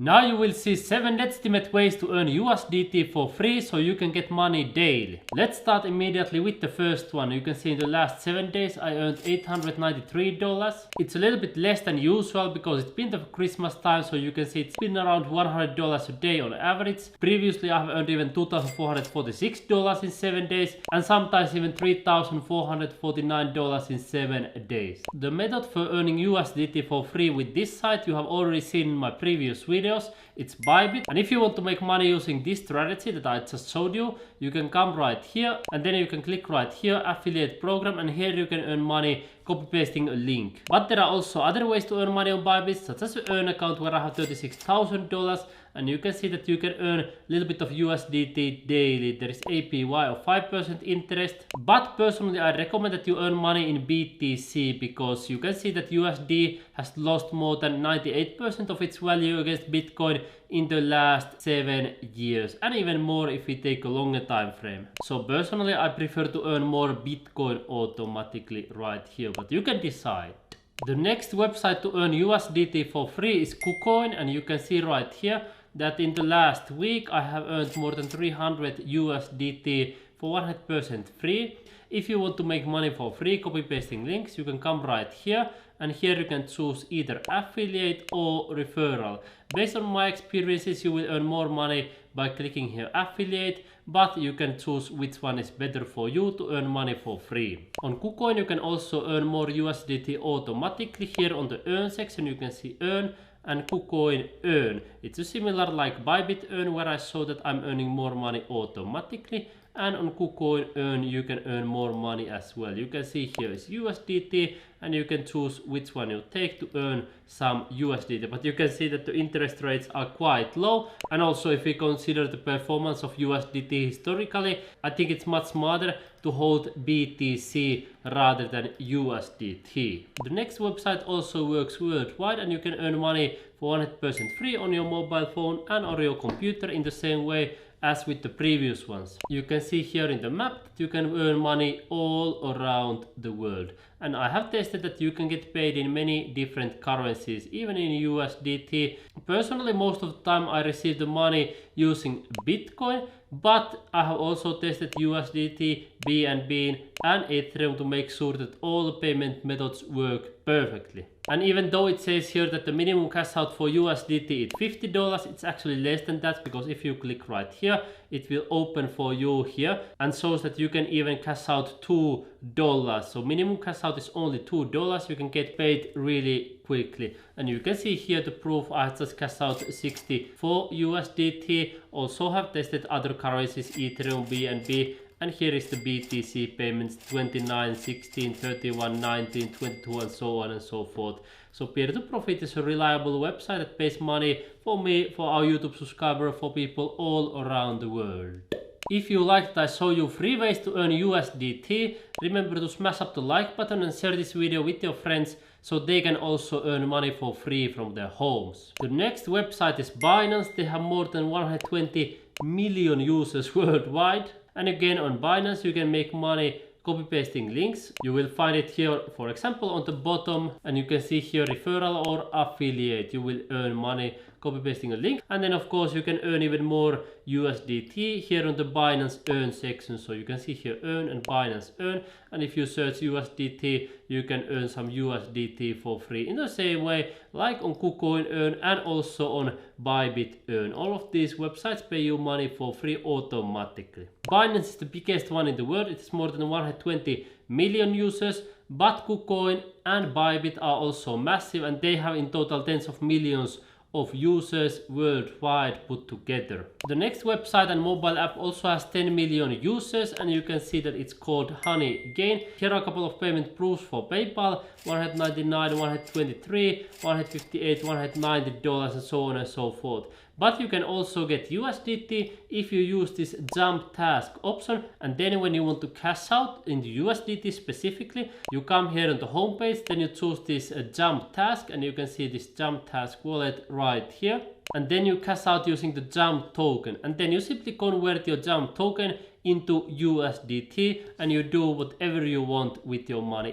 Now you will see 7 legitimate ways to earn USDT for free so you can get money daily. Let's start immediately with the first one. You can see in the last 7 days I earned $893. It's a little bit less than usual because it's been the Christmas time, so you can see it's been around $100 a day on average. Previously I have earned even $2,446 in 7 days and sometimes even $3,449 in 7 days. The method for earning USDT for free with this site you have already seen in my previous videos. It's Bybit, and if you want to make money using this strategy that I just showed you, you can come right here and then you can click right here, affiliate program, and here you can earn money copy pasting a link. But there are also other ways to earn money on Bybit, such as an earn account where I have $36,000, and you can see that you can earn a little bit of USDT daily. There is APY of 5% interest, but personally I recommend that you earn money in BTC because you can see that USD has lost more than 98% of its value against Bitcoin in the last 7 years, and even more if we take a longer time frame. So personally I prefer to earn more Bitcoin automatically right here, but you can decide. The next website to earn USDT for free is KuCoin, and you can see right here that in the last week I have earned more than 300 USDT for 100% free. If you want to make money for free copy pasting links, you can come right here, and here you can choose either affiliate or referral. Based on my experiences, you will earn more money by clicking here affiliate, but you can choose which one is better for you to earn money for free. On KuCoin you can also earn more USDT automatically. Here on the earn section you can see earn and KuCoin earn. It's a similar like Bybit earn where I saw that I'm earning more money automatically, and on KuCoin earn you can earn more money as well. You can see here is USDT and you can choose which one you take to earn some USDT, but you can see that the interest rates are quite low, and also if we consider the performance of USDT historically, I think it's much smarter to hold BTC rather than USDT. The next website also works worldwide, and you can earn money for 100% free on your mobile phone and on your computer in the same way as with the previous ones. You can see here in the map that you can earn money all around the world, and I have tested that you can get paid in many different currencies, even in USDT. Personally, most of the time I receive the money using Bitcoin, but I have also tested USDT, BNB and Ethereum to make sure that all the payment methods work perfectly. And even though it says here that the minimum cash out for USDT is $50, it's actually less than that, because if you click right here, it will open for you here and shows that you can even cash out $2. So minimum cash out is only $2. You can get paid really quickly. And you can see here the proof I just cashed out 64 USDT. Also have tested other currencies, Ethereum, BNB. And here is the BTC payments, 29, 16, 31, 19, 22 and so on and so forth. So Peer2Profit is a reliable website that pays money for me, for our YouTube subscriber, for people all around the world. If you liked that I show you 3 ways to earn USDT, remember to smash up the like button and share this video with your friends so they can also earn money for free from their homes. The next website is Binance. They have more than 120 million users worldwide. And again, on Binance you can make money copy pasting links. You will find it here, for example, on the bottom, and you can see here referral or affiliate. You will earn money copy pasting a link, and then of course you can earn even more USDT here on the Binance earn section. So you can see here earn and Binance earn, and if you search USDT you can earn some USDT for free in the same way like on KuCoin earn and also on Bybit earn. All of these websites pay you money for free automatically. Binance is the biggest one in the world. It's more than 120 million users, but KuCoin and Bybit are also massive, and they have in total tens of millions of users worldwide put together. The next website and mobile app also has 10 million users, and you can see that it's called Honeygain. Here are a couple of payment proofs for PayPal, $199, $123, $158, $190 and so on and so forth. But you can also get USDT if you use this jump task option, and then when you want to cash out in the USDT specifically, you come here on the home page, then you choose this jump task, and you can see this jump task wallet right here, and then you cash out using the jump token, and then you simply convert your jump token into USDT and you do whatever you want with your money.